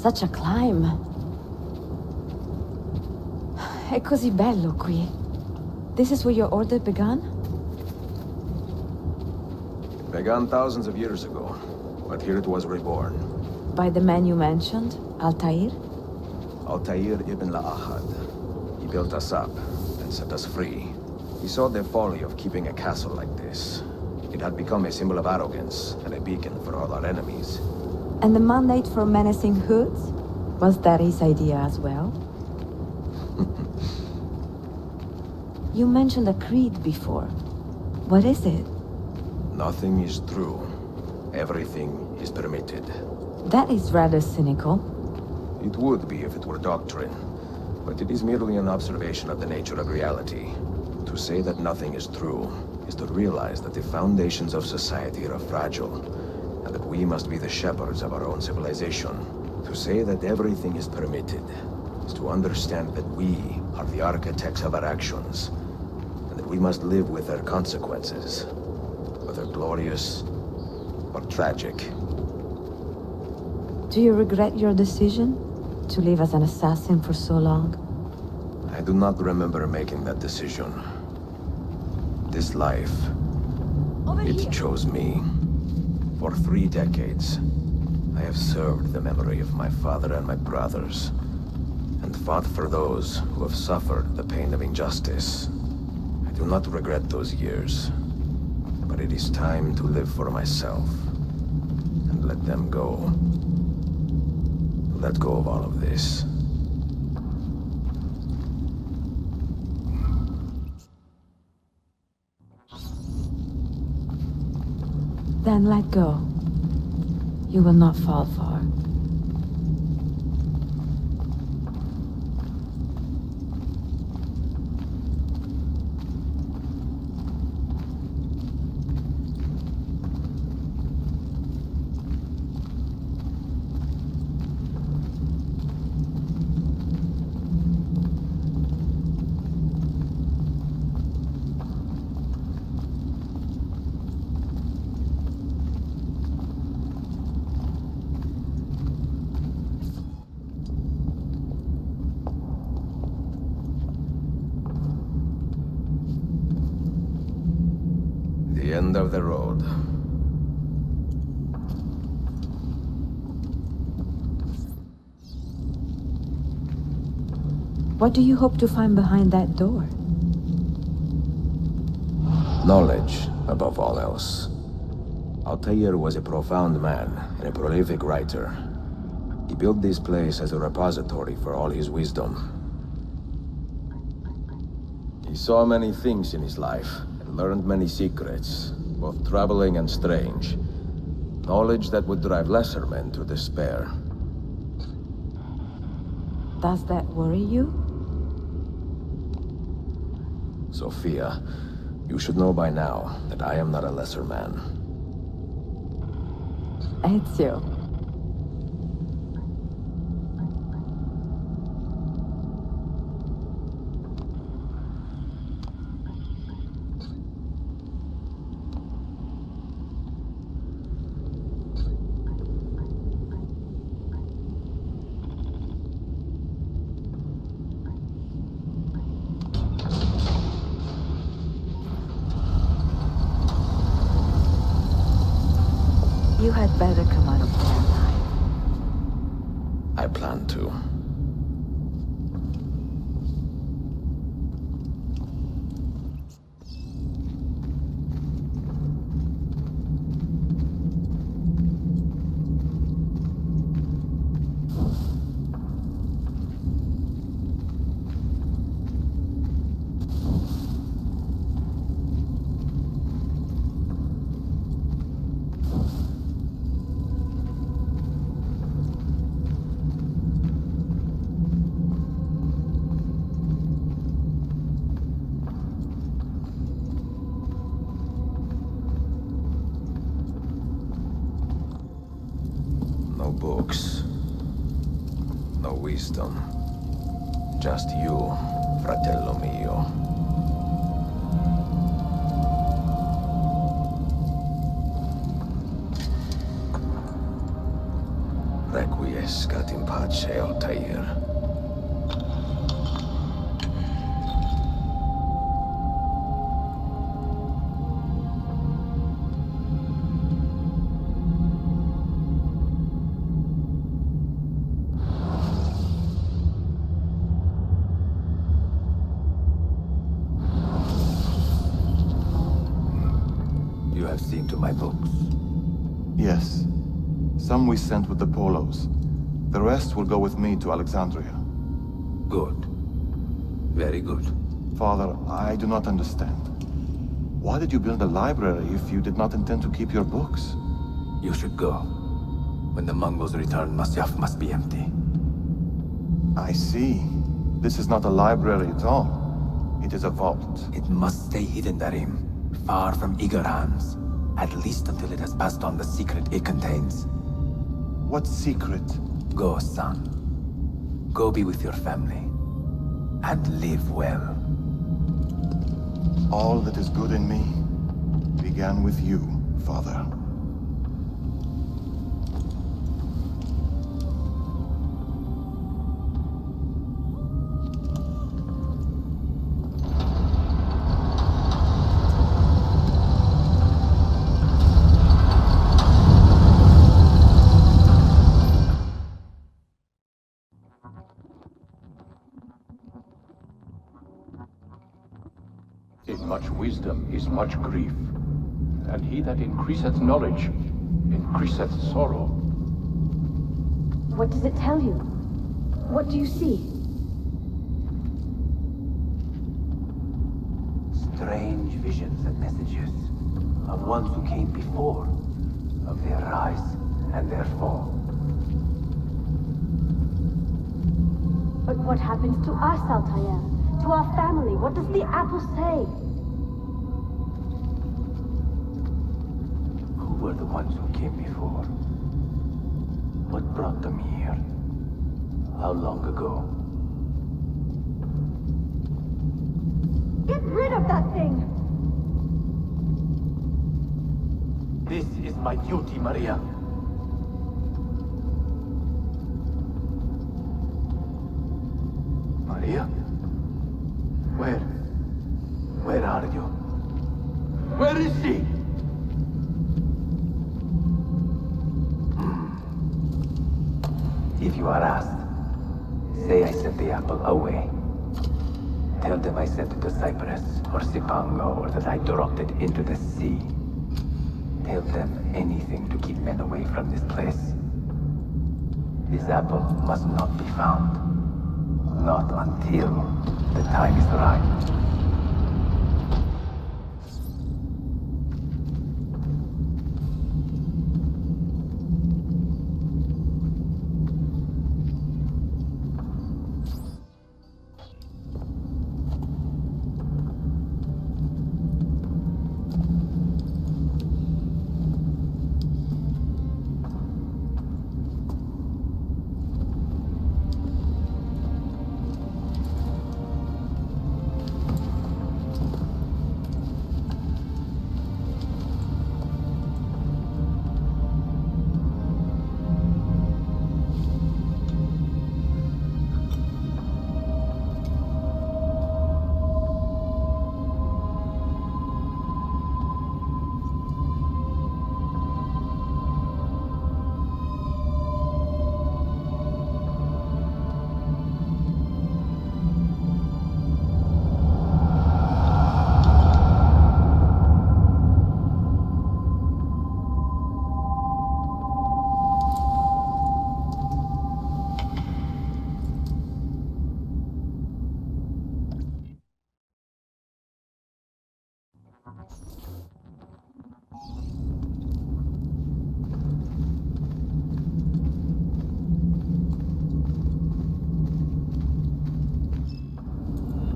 Such a climb. È così bello qui. This is where your order began? It began thousands of years ago, but here it was reborn. By the man you mentioned, Altaïr? Altaïr ibn La'ahad. He built us up and set us free. He saw the folly of keeping a castle like this. It had become a symbol of arrogance and a beacon for all our enemies. And the mandate for menacing hoods? Was that his idea as well? You mentioned a creed before. What is it? Nothing is true. Everything is permitted. That is rather cynical. It would be if it were doctrine, but it is merely an observation of the nature of reality. To say that nothing is true is to realize that the foundations of society are fragile, and that we must be the shepherds of our own civilization. To say that everything is permitted is to understand that we are the architects of our actions, and that we must live with their consequences, whether glorious or tragic. Do you regret your decision to live as an assassin for so long? I do not remember making that decision. This life, it chose me. For 3 decades, I have served the memory of my father and my brothers, and fought for those who have suffered the pain of injustice. I do not regret those years, but it is time to live for myself, and let them go. Let go of all of this. Then let go. You will not fall far. The end of the road. What do you hope to find behind that door? Knowledge, above all else. Altaïr was a profound man and a prolific writer. He built this place as a repository for all his wisdom. He saw many things in his life, and learned many secrets, both troubling and strange. Knowledge that would drive lesser men to despair. Does that worry you? Sophia, you should know by now that I am not a lesser man. Ezio. You had better come out of there alive. I plan to. No books. No wisdom. Just you, fratello mio. Requiem. Escat in pace, Altaïr. You have seen to my books. Yes. Some we sent with the Polos. The rest will go with me to Alexandria. Good. Very good. Father, I do not understand. Why did you build a library if you did not intend to keep your books? You should go. When the Mongols return, Masyaf must be empty. I see. This is not a library at all. It is a vault. It must stay hidden, Darim. Far from eager hands. At least until it has passed on the secret it contains. What secret? Go, son. Go be with your family. And live well. All that is good in me began with you, Father. In much wisdom is much grief, and he that increaseth knowledge increaseth sorrow. What does it tell you? What do you see? Strange visions and messages of ones who came before, of their rise and their fall. But what happens to us, Altaïr? To our family? What does the apple say? Who were the ones who came before? What brought them here? How long ago? Get rid of that thing! This is my duty, Maria. Maria? Where are you? Where is she? If you are asked, say I sent the apple away. Tell them I sent it to Cyprus or Cipango, or that I dropped it into the sea. Tell them anything to keep men away from this place. This apple must not be found. Not until the time is right.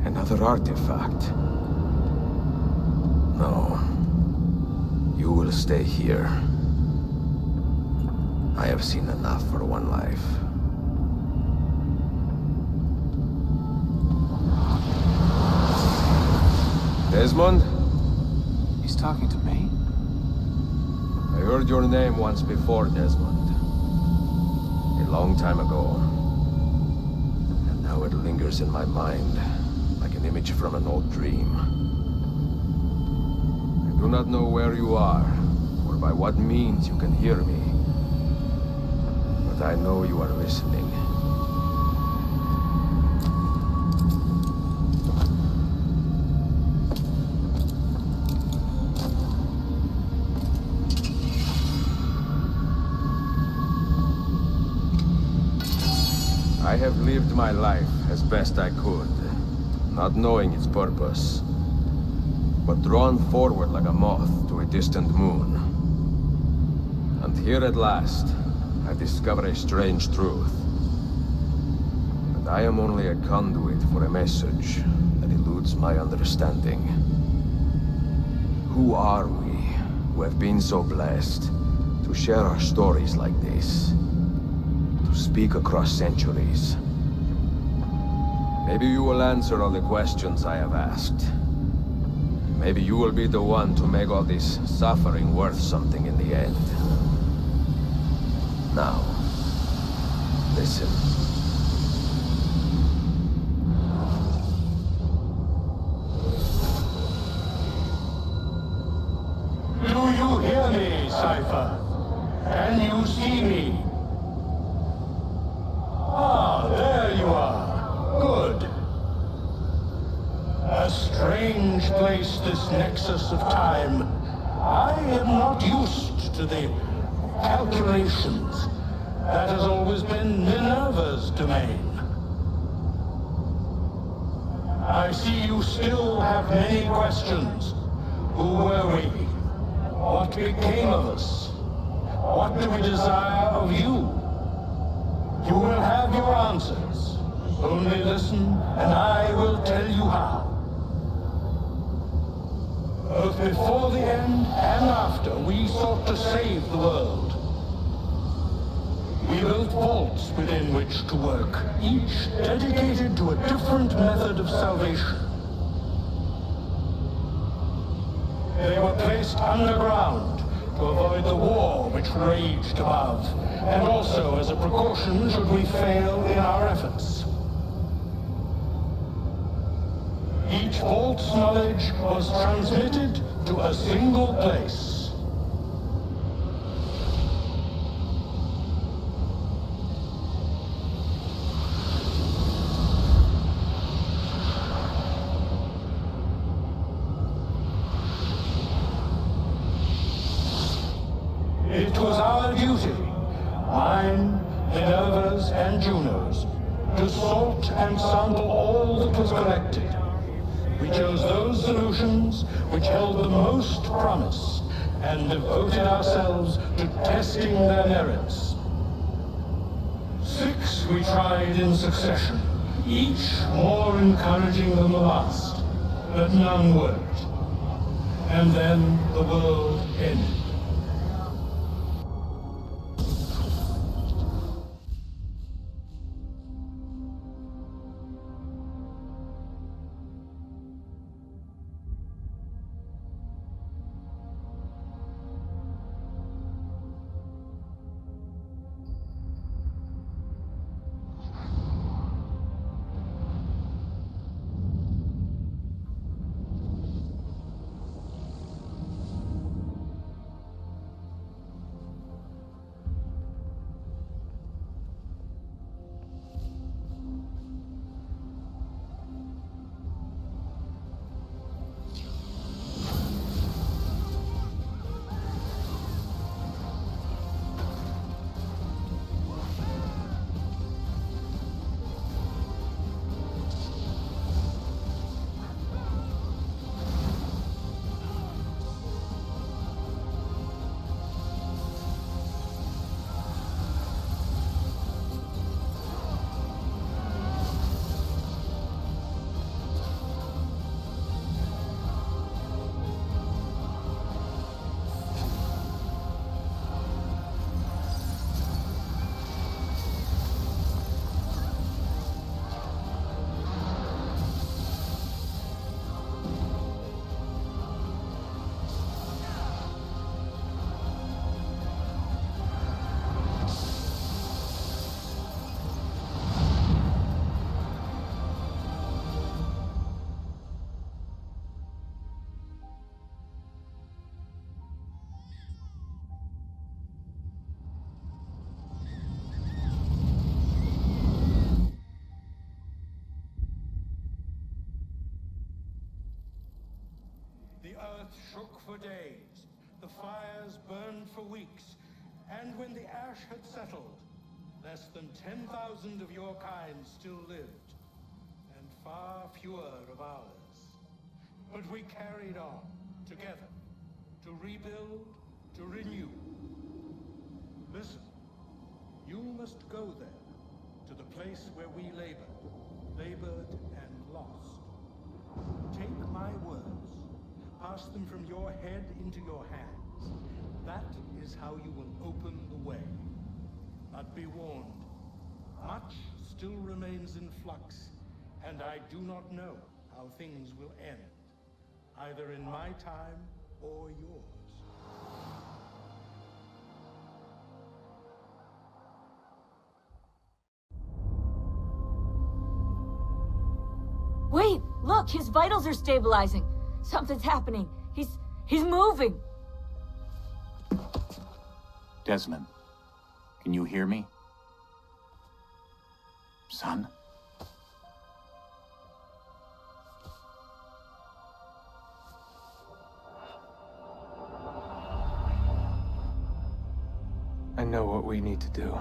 Another artifact. No. You will stay here. I have seen enough for one life. Desmond? He's talking to me? I heard your name once before, Desmond. A long time ago. And now it lingers in my mind, like an image from an old dream. I do not know where you are, or by what means you can hear me. But I know you are listening. I have lived my life as best I could, not knowing its purpose, but drawn forward like a moth to a distant moon. And here at last, I discover a strange truth. That I am only a conduit for a message that eludes my understanding. Who are we, who have been so blessed to share our stories like this? Speak across centuries. Maybe you will answer all the questions I have asked. Maybe you will be the one to make all this suffering worth something in the end. Now, listen. Do you hear me, Cypher? Can you see me? Ah, there you are. Good. A strange place, this nexus of time. I am not used to the calculations. That has always been Minerva's domain. I see you still have many questions. Who were we? What became of us? What do we desire of you? You will have your answers. Only listen, and I will tell you how. Both before the end and after, we sought to save the world. We built vaults within which to work, each dedicated to a different method of salvation. They were placed underground to avoid the war which raged above, and also as a precaution should we fail in our efforts. Each vault's knowledge was transmitted to a single place. It was our duty, mine, Minerva's, and Juno's, to sort and sample all that was collected. We chose those solutions which held the most promise, and devoted ourselves to testing their merits. 6 we tried in succession, each more encouraging than the last, but none worked. And then the world ended. awoke for days, the fires burned for weeks, and when the ash had settled, less than 10,000 of your kind still lived, and far fewer of ours. But we carried on, together, to rebuild, to renew. Listen, you must go there, to the place where we labored and lost. Take my words, pass them from your head into your hands. That is how you will open the way. But be warned, much still remains in flux, and I do not know how things will end, either in my time or yours. Wait! Look! His vitals are stabilizing! Something's happening! He's moving! Desmond, can you hear me? Son? I know what we need to do.